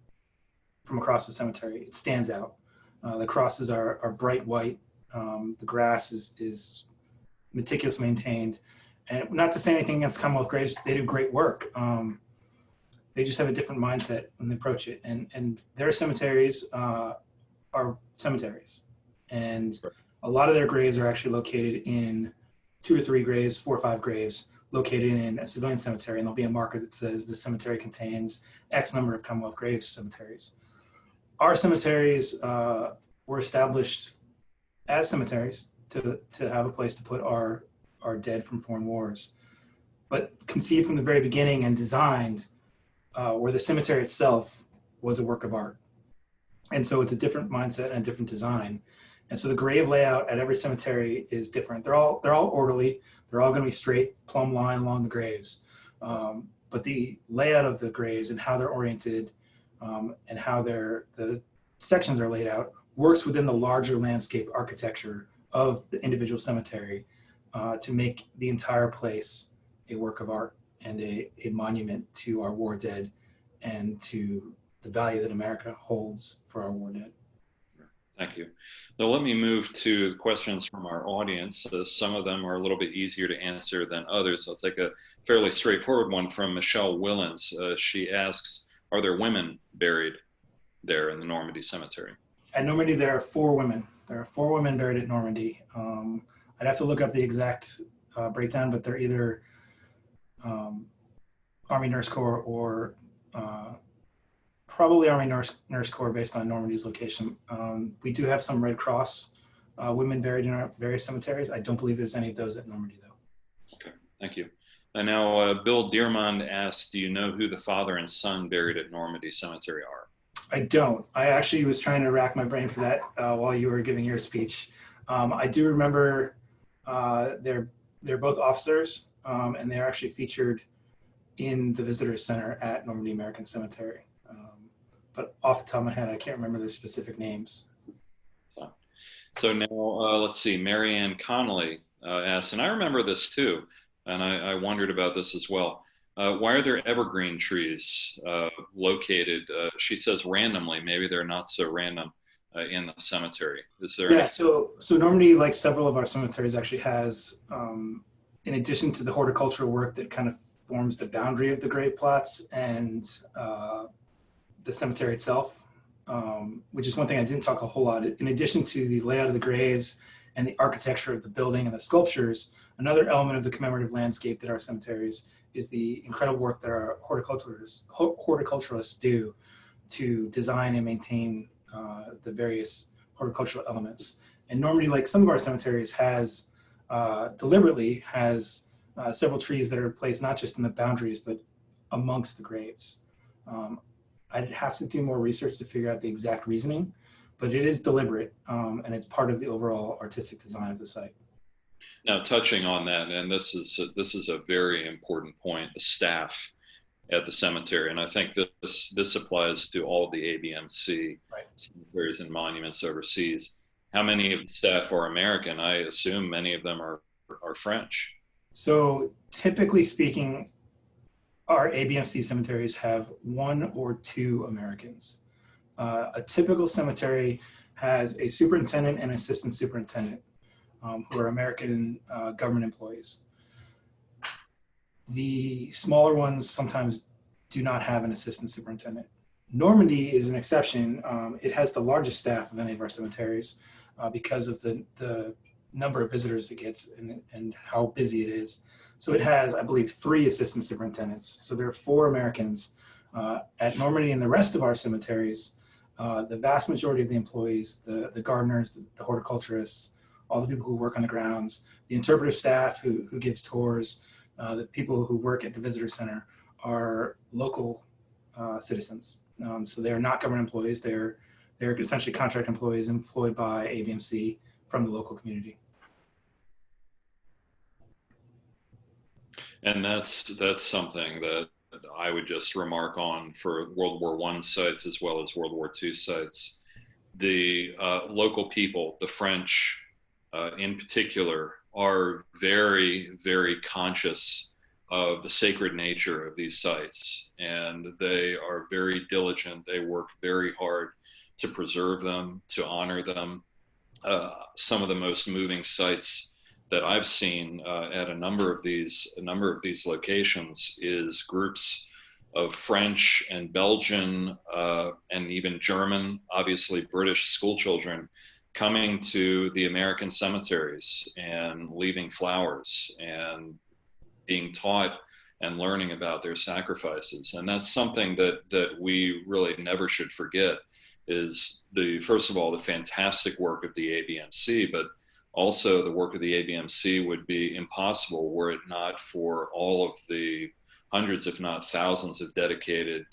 from across the cemetery. It stands out. The crosses are bright white. The grass is meticulously maintained. And not to say anything against Commonwealth Graves, they do great work. They just have a different mindset when they approach it. And their cemeteries are cemeteries. And a lot of their graves are actually located in 2 or 3 graves, 4 or 5 graves, located in a civilian cemetery. And there'll be a marker that says the cemetery contains X number of Commonwealth Graves cemeteries. Our cemeteries were established as cemeteries to have a place to put our dead from foreign wars, but conceived from the very beginning and designed where the cemetery itself was a work of art. And so it's a different mindset and a different design. And so the grave layout at every cemetery is different. They're all orderly. They're all going to be straight, plumb line along the graves. But the layout of the graves and how they're oriented and how the sections are laid out works within the larger landscape architecture of the individual cemetery to make the entire place a work of art and a monument to our war dead and to the value that America holds for our war dead. Thank you. Now let me move to questions from our audience. Some of them are a little bit easier to answer than others. I'll take a fairly straightforward one from Michelle Willens. She asks, are there women buried there in the Normandy Cemetery? At Normandy, there are 4 women. There are 4 women buried at Normandy. I'd have to look up the exact breakdown, but they're either Army Nurse Corps or probably Army Nurse Corps based on Normandy's location. We do have some Red Cross women buried in our various cemeteries. I don't believe there's any of those at Normandy, though. Okay, thank you. And now Bill Dearmond asks, do you know who the father and son buried at Normandy Cemetery are? I don't. I actually was trying to rack my brain for that while you were giving your speech. I do remember they're both officers, and they're actually featured in the visitor center at Normandy American Cemetery. But off the top of my head, I can't remember their specific names. So now let's see. Marianne Connolly asks, and I remember this too, and I wondered about this as well. Why are there evergreen trees located? She says randomly. Maybe they're not so random in the cemetery. Is there? Yeah. So Normandy, like several of our cemeteries, actually has, in addition to the horticultural work that kind of forms the boundary of the grave plots and the cemetery itself, which is one thing I didn't talk a whole lot. In addition to the layout of the graves and the architecture of the building and the sculptures, another element of the commemorative landscape at our cemeteries is the incredible work that our horticulturalists do to design and maintain the various horticultural elements. And Normandy, like some of our cemeteries, has deliberately has several trees that are placed not just in the boundaries, but amongst the graves. I'd have to do more research to figure out the exact reasoning, but it is deliberate, and it's part of the overall artistic design of the site. Now, touching on that, and this is a very important point: the staff at the cemetery, and I think this applies to all of the ABMC Right. cemeteries and monuments overseas. How many of the staff are American? I assume many of them are French. So typically speaking, our ABMC cemeteries have one or two Americans. A typical cemetery has a superintendent and assistant superintendent who are American government employees. The smaller ones sometimes do not have an assistant superintendent. Normandy is an exception. It has the largest staff of any of our cemeteries because of the number of visitors it gets and how busy it is. So it has, I believe, 3 assistant superintendents. So there are 4 Americans at Normandy. And the rest of our cemeteries, the vast majority of the employees, the gardeners, the horticulturists, all the people who work on the grounds, the interpretive staff who gives tours, the people who work at the visitor center are local citizens. So they are not government employees. They're essentially contract employees employed by ABMC from the local community. And that's something that I would just remark on for World War I sites as well as World War II sites. The local people, the French in particular, are very, very conscious of the sacred nature of these sites, and they are very diligent. They work very hard to preserve them, to honor them. Some of the most moving sites that I've seen at a number of these locations is groups of French and Belgian and even German, obviously British school children coming to the American cemeteries and leaving flowers and being taught and learning about their sacrifices. And that's something that we really never should forget, is first of all, the fantastic work of the ABMC, but also the work of the ABMC would be impossible were it not for all of the hundreds, if not thousands, of dedicated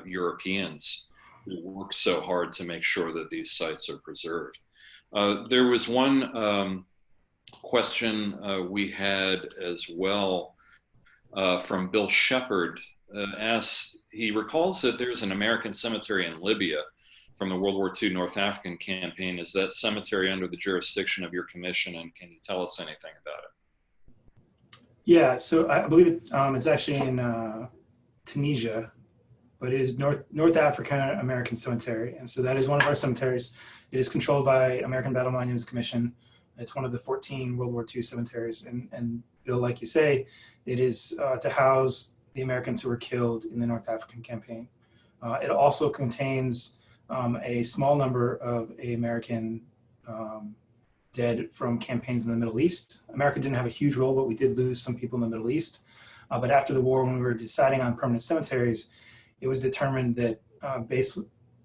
Europeans who work so hard to make sure that these sites are preserved. There was one question we had as well from Bill Shepard. He recalls that there's an American cemetery in Libya from the World War II North African campaign. Is that cemetery under the jurisdiction of your commission, and can you tell us anything about it? Yeah, so I believe it's actually in Tunisia, but it is North African American Cemetery, and so that is one of our cemeteries. It is controlled by American Battle Monuments Commission. It's one of the 14 World War II cemeteries, and Bill, like you say, it is to house the Americans who were killed in the North African campaign. It also contains a small number of American dead from campaigns in the Middle East. America didn't have a huge role, but we did lose some people in the Middle East. But after the war, when we were deciding on permanent cemeteries, it was determined that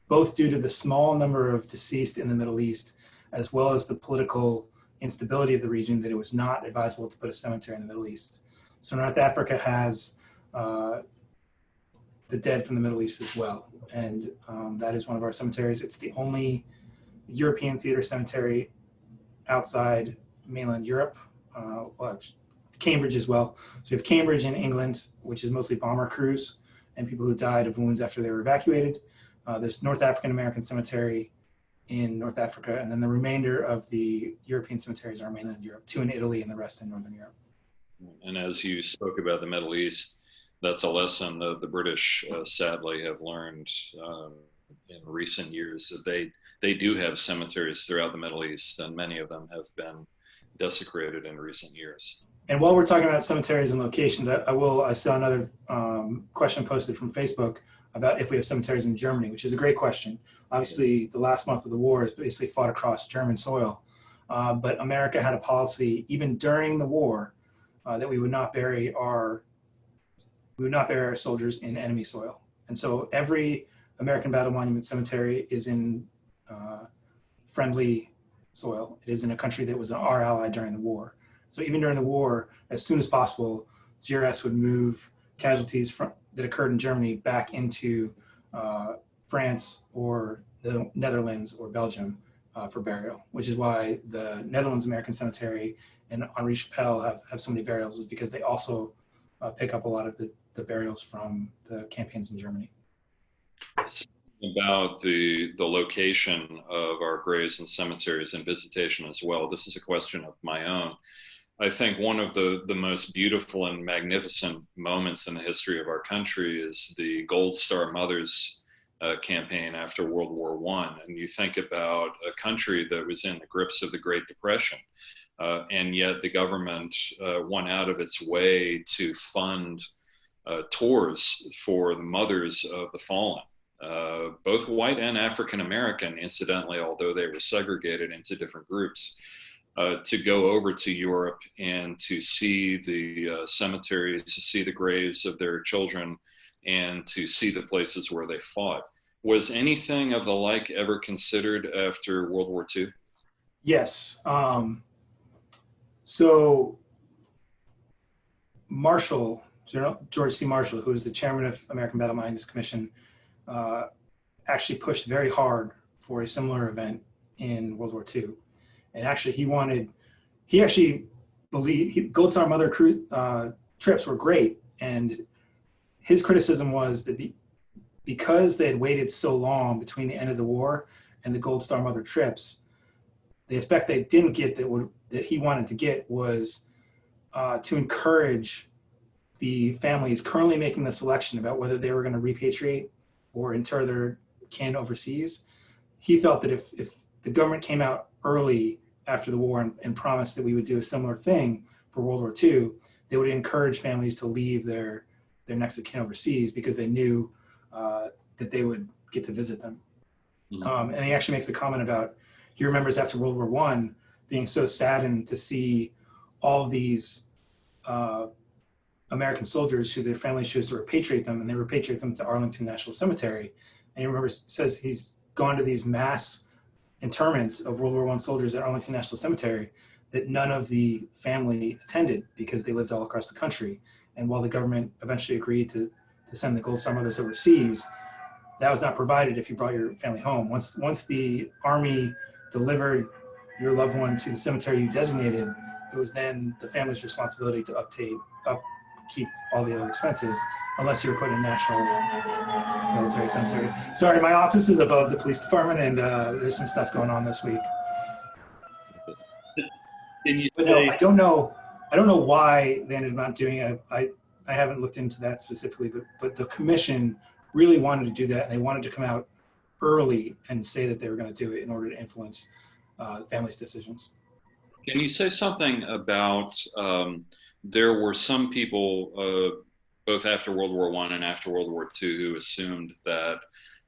both due to the small number of deceased in the Middle East, as well as the political instability of the region that it was not advisable to put a cemetery in the Middle East. So North Africa has the dead from the Middle East as well. And that is one of our cemeteries. It's the only European theater cemetery outside mainland Europe, well, Cambridge as well. So we have Cambridge in England, which is mostly bomber crews and people who died of wounds after they were evacuated. There's North African American Cemetery in North Africa, and then the remainder of the European cemeteries are mainland Europe, 2 in Italy and the rest in Northern Europe. And as you spoke about the Middle East, that's a lesson that the British sadly have learned in recent years, that they do have cemeteries throughout the Middle East, and many of them have been desecrated in recent years. And while we're talking about cemeteries and locations, I saw another question posted from Facebook about if we have cemeteries in Germany, which is a great question. Obviously, the last month of the war is basically fought across German soil, but America had a policy even during the war that we would not bury our soldiers in enemy soil. And so every American Battle Monument cemetery is in friendly soil. It is in a country that was our ally during the war. So even during the war, as soon as possible, GRS would move casualties that occurred in Germany back into France or the Netherlands or Belgium for burial, which is why the Netherlands American Cemetery and Henri Chapelle have so many burials, is because they also pick up a lot of the burials from the campaigns in Germany. About the location of our graves and cemeteries and visitation as well. This is a question of my own. I think one of the most beautiful and magnificent moments in the history of our country is the Gold Star Mothers campaign after World War I. And you think about a country that was in the grips of the Great Depression, and yet the government went out of its way to fund tours for the mothers of the fallen. Both white and African American, incidentally, although they were segregated into different groups, to go over to Europe and to see the cemeteries, to see the graves of their children, and to see the places where they fought. Was anything of the like ever considered after World War II? Yes. So Marshall, General George C. Marshall, who is the chairman of American Battle Monuments Commission, actually pushed very hard for a similar event in World War II. And actually he actually believed Gold Star Mother trips were great. And his criticism was that because they had waited so long between the end of the war and the Gold Star Mother trips, the effect they didn't get that he wanted to get was to encourage the families currently making the selection about whether they were going to repatriate or inter their kin overseas. He felt that if the government came out early after the war and promised that we would do a similar thing for World War II, they would encourage families to leave their next of kin overseas because they knew that they would get to visit them. Mm-hmm. And he actually makes a comment about, he remembers after World War I being so saddened to see all of these American soldiers who their families chose to repatriate them, and they repatriate them to Arlington National Cemetery. And he says he's gone to these mass interments of World War I soldiers at Arlington National Cemetery that none of the family attended because they lived all across the country. And while the government eventually agreed to send the Gold Star Mothers overseas, that was not provided if you brought your family home. Once the Army delivered your loved one to the cemetery you designated, it was then the family's responsibility to upkeep all the other expenses, unless you were put in a national military cemetery. Sorry, my office is above the police department, and there's some stuff going on this week. But no, I don't know why they ended up not doing it. I haven't looked into that specifically, but the commission really wanted to do that, and they wanted to come out early and say that they were going to do it in order to influence the family's decisions. Can you say something about there were some people, both after World War I and after World War II, who assumed that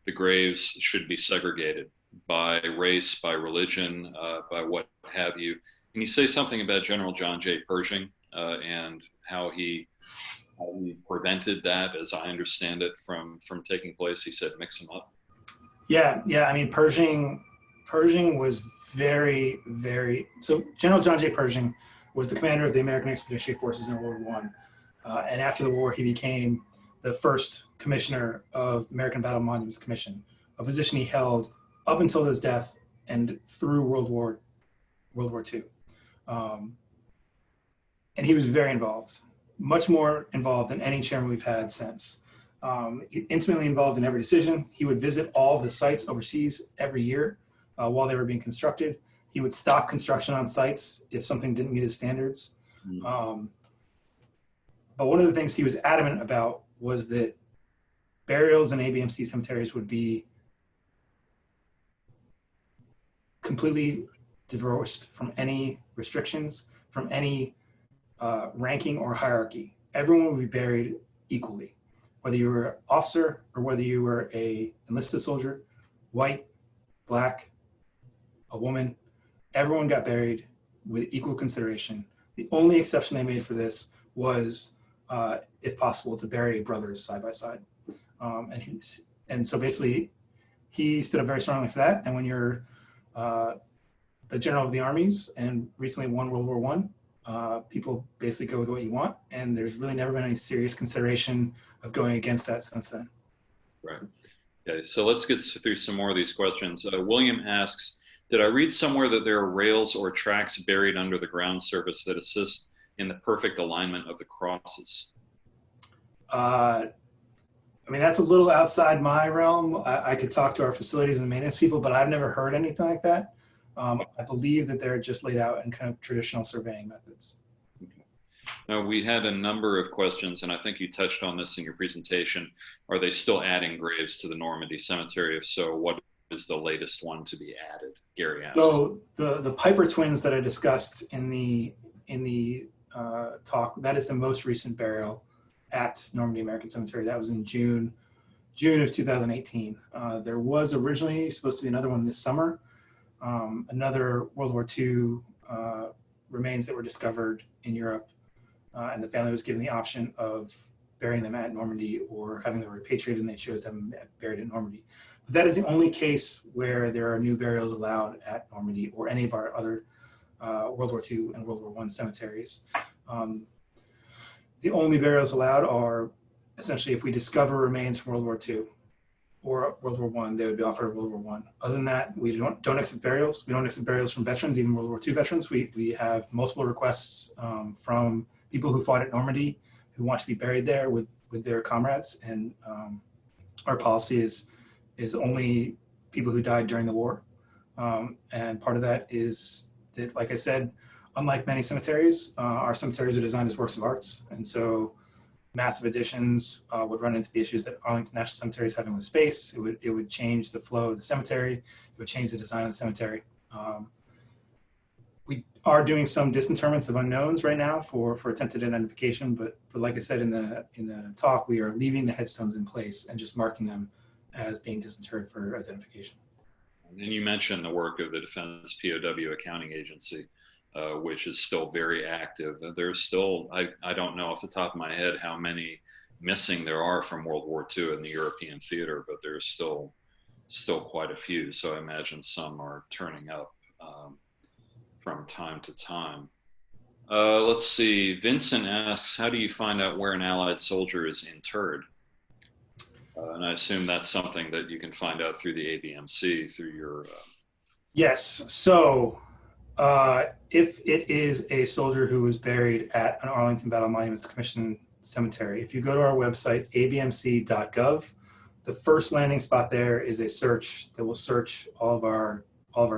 the graves should be segregated by race, by religion, by what have you. Can you say something about General John J. Pershing and how he prevented that, as I understand it, from taking place? He said, mix them up. Yeah. I mean, Pershing was So General John J. Pershing was the commander of the American Expeditionary Forces in World War I. And after the war, he became the first commissioner of the American Battle Monuments Commission, a position he held up until his death and through World War II. And he was very involved, much more involved than any chairman we've had since. Intimately involved in every decision. He would visit all of the sites overseas every year while they were being constructed. He would stop construction on sites if something didn't meet his standards. But one of the things he was adamant about was that burials in ABMC cemeteries would be completely divorced from any restrictions, from any ranking or hierarchy. Everyone would be buried equally, whether you were an officer or whether you were a enlisted soldier, white, black, a woman. Everyone got buried with equal consideration. The only exception they made for this was, if possible, to bury brothers side by side. And so basically, he stood up very strongly for that. And when you're the general of the armies and recently won World War I, people basically go with what you want. And there's really never been any serious consideration of going against that since then. Right. Okay, so let's get through some more of these questions. William asks, did I read somewhere that there are rails or tracks buried under the ground surface that assist in the perfect alignment of the crosses? I mean, that's a little outside my realm. I could talk to our facilities and maintenance people, but I've never heard anything like that. I believe that they're just laid out in kind of traditional surveying methods. Okay. Now, we had a number of questions, and I think you touched on this in your presentation. Are they still adding graves to the Normandy Cemetery? If so, what is the latest one to be added? Gary asks. So the Piper twins that I discussed in the talk, that is the most recent burial at Normandy American Cemetery. That was in June of 2018. There was originally supposed to be another one this summer. Another World War II remains that were discovered in Europe, and the family was given the option of burying them at Normandy or having them repatriated, and they chose to have them buried at Normandy. But that is the only case where there are new burials allowed at Normandy or any of our other World War II and World War I cemeteries. The only burials allowed are essentially if we discover remains from World War II or World War I, they would be offered World War I. Other than that, we don't accept burials. We don't accept burials from veterans, even World War II veterans. We have multiple requests from people who fought at Normandy who want to be buried there with their comrades. And our policy is only people who died during the war. And part of that is that, like I said, unlike many cemeteries, our cemeteries are designed as works of arts. And so massive additions would run into the issues that Arlington National Cemetery is having with space. It would change the flow of the cemetery. It would change the design of the cemetery. We are doing some disinterments of unknowns right now for attempted identification, but like I said in the talk, we are leaving the headstones in place and just marking them as being disinterred for identification. And you mentioned the work of the Defense POW Accounting Agency, which is still very active. There's still, I don't know off the top of my head how many missing there are from World War II in the European theater, but there's still quite a few. So I imagine some are turning up from time to time. Let's see, Vincent asks, how do you find out where an Allied soldier is interred? And I assume that's something that you can find out through the ABMC, through your... Yes, so if it is a soldier who was buried at an Arlington Battle Monuments Commission cemetery, if you go to our website, abmc.gov, the first landing spot there is a search that will search all of our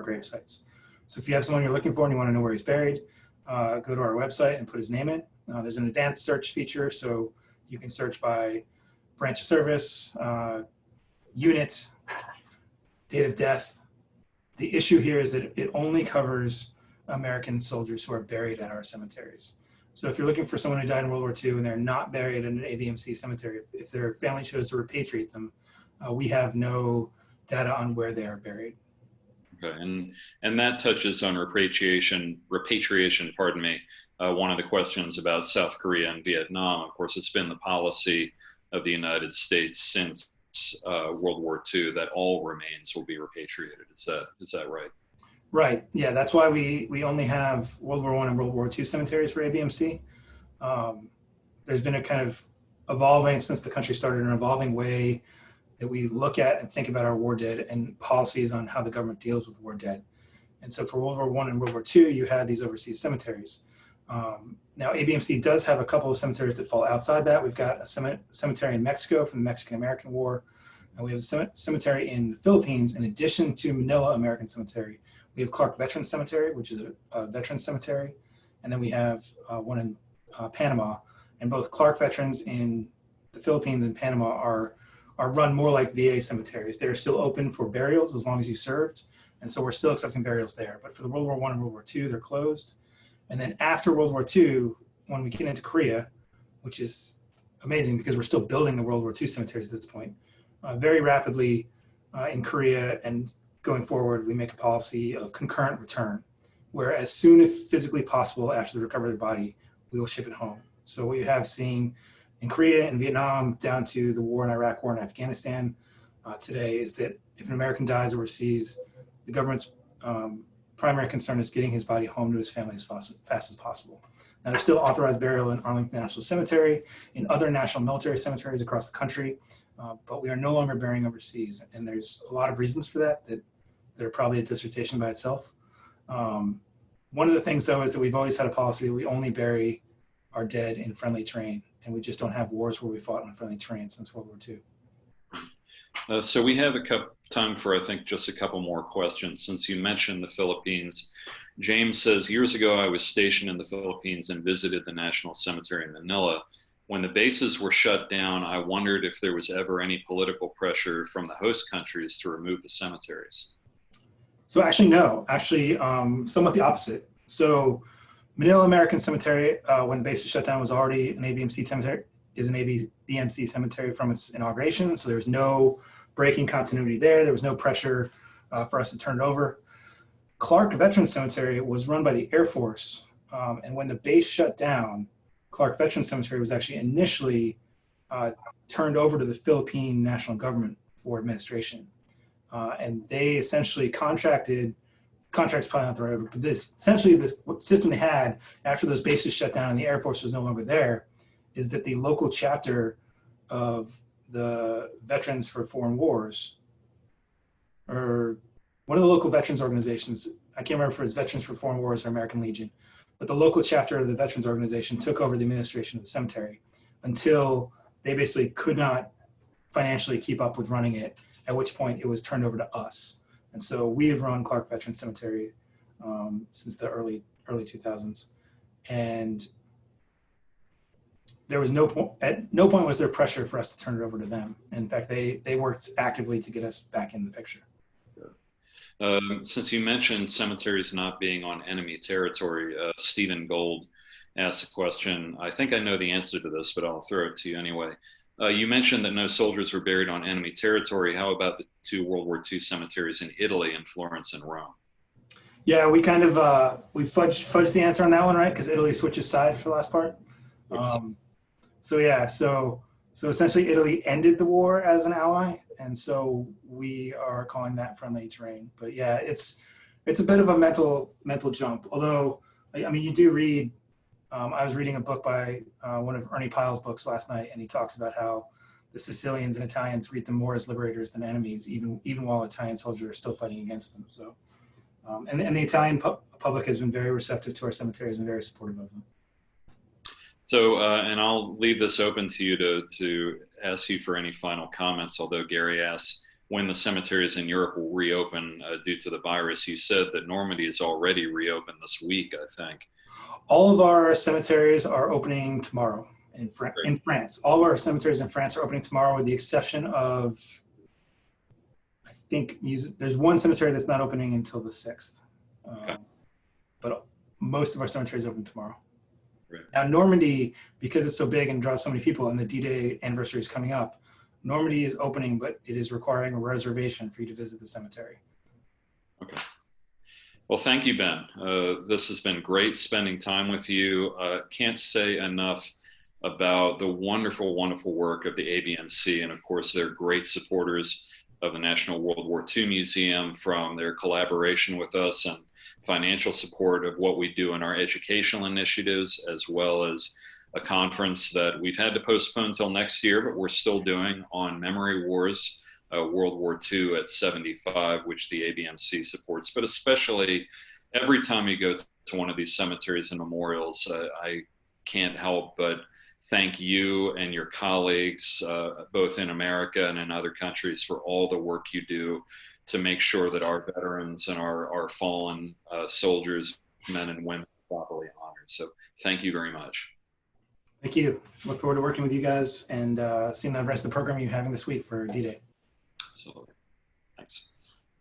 grave sites. So if you have someone you're looking for and you want to know where he's buried, go to our website and put his name in. There's an advanced search feature, so you can search by branch of service, unit, date of death. The issue here is that it only covers American soldiers who are buried at our cemeteries. So if you're looking for someone who died in World War II and they're not buried in an ABMC cemetery, if their family chose to repatriate them, we have no data on where they are buried. Okay, and that touches on repatriation, pardon me. One of the questions about South Korea and Vietnam, of course, it's been the policy of the United States since World War II that all remains will be repatriated. Is that right? Right. Yeah, that's why we only have World War I and World War II cemeteries for ABMC. Um, there's been a kind of evolving since the country started, an evolving way that we look at and think about our war dead and policies on how the government deals with war dead. And so for World War I and World War II, you had these overseas cemeteries. Now, ABMC does have a couple of cemeteries that fall outside that. We've got a cemetery in Mexico from the Mexican-American War, and we have a cemetery in the Philippines in addition to Manila American Cemetery. We have Clark Veterans Cemetery, which is a veteran cemetery, and then we have one in Panama. And both Clark Veterans in the Philippines and Panama are run more like VA cemeteries. They're still open for burials as long as you served, and so we're still accepting burials there. But for the World War I and World War II, they're closed. And then after World War II, when we get into Korea, which is amazing because we're still building the World War II cemeteries at this point, very rapidly in Korea and going forward, we make a policy of concurrent return, where as soon as physically possible after the recovery of the body, we will ship it home. So what you have seen in Korea and Vietnam down to the war in Iraq, war in Afghanistan today is that if an American dies overseas, the government's primary concern is getting his body home to his family as fast as possible. Now, there's still authorized burial in Arlington National Cemetery, in other national military cemeteries across the country, but we are no longer burying overseas. And there's a lot of reasons for that are probably a dissertation by itself. One of the things, though, is that we've always had a policy that we only bury our dead in friendly terrain, and we just don't have wars where we fought on friendly terrain since World War II. So we have time for, I think, just a couple more questions. Since you mentioned the Philippines, James says, years ago, I was stationed in the Philippines and visited the National Cemetery in Manila. When the bases were shut down, I wondered if there was ever any political pressure from the host countries to remove the cemeteries. So actually, no. Actually, somewhat the opposite. So Manila American Cemetery, when the base was shut down, was already an ABMC cemetery, is an ABMC cemetery from its inauguration. So there's no breaking continuity there. There was no pressure for us to turn it over. Clark Veterans Cemetery was run by the Air Force. And when the base shut down, Clark Veterans Cemetery was actually initially turned over to the Philippine national government for administration. And they essentially contracts probably not the right word, but this system they had after those bases shut down and the Air Force was no longer there is that the local chapter of the Veterans for Foreign Wars, or one of the local veterans organizations, I can't remember if it was Veterans for Foreign Wars or American Legion, but the local chapter of the veterans organization took over the administration of the cemetery until they basically could not financially keep up with running it, at which point it was turned over to us. And so we have run Clark Veterans Cemetery since the early 2000s. And there was at no point was there pressure for us to turn it over to them. In fact, they worked actively to get us back in the picture. Since you mentioned cemeteries not being on enemy territory, Stephen Gold asked a question. I think I know the answer to this, but I'll throw it to you anyway. You mentioned that no soldiers were buried on enemy territory. How about the two World War II cemeteries in Italy, in Florence and Rome? Yeah, we kind of we fudged the answer on that one, right? Because Italy switches sides for the last part. So essentially Italy ended the war as an ally, and so we are calling that friendly terrain. But yeah, it's a bit of a mental jump. Although, I mean, you do read. I was reading a book by one of Ernie Pyle's books last night, and he talks about how the Sicilians and Italians treat them more as liberators than enemies, even while Italian soldiers are still fighting against them. So, and the Italian public has been very receptive to our cemeteries and very supportive of them. So, and I'll leave this open to you to ask you for any final comments, although Gary asks when the cemeteries in Europe will reopen due to the virus. You said that Normandy is already reopened this week, I think. All of our cemeteries are opening tomorrow in France. All of our cemeteries in France are opening tomorrow with the exception of, I think, there's one cemetery that's not opening until the 6th. Okay. But most of our cemeteries open tomorrow. Right. Now, Normandy, because it's so big and draws so many people and the D-Day anniversary is coming up, Normandy is opening, but it is requiring a reservation for you to visit the cemetery. Okay. Well, thank you, Ben. This has been great spending time with you. Can't say enough about the wonderful, wonderful work of the ABMC. And of course, they're great supporters of the National World War II Museum, from their collaboration with us and financial support of what we do in our educational initiatives, as well as a conference that we've had to postpone till next year, but we're still doing, on memory wars, World War II at 75, which the ABMC supports. But especially every time you go to one of these cemeteries and memorials, I can't help but thank you and your colleagues, both in America and in other countries, for all the work you do to make sure that our veterans and our fallen soldiers, men and women, are properly honored. So thank you very much. Thank you. Look forward to working with you guys and seeing the rest of the program you're having this week for D-Day. So thanks.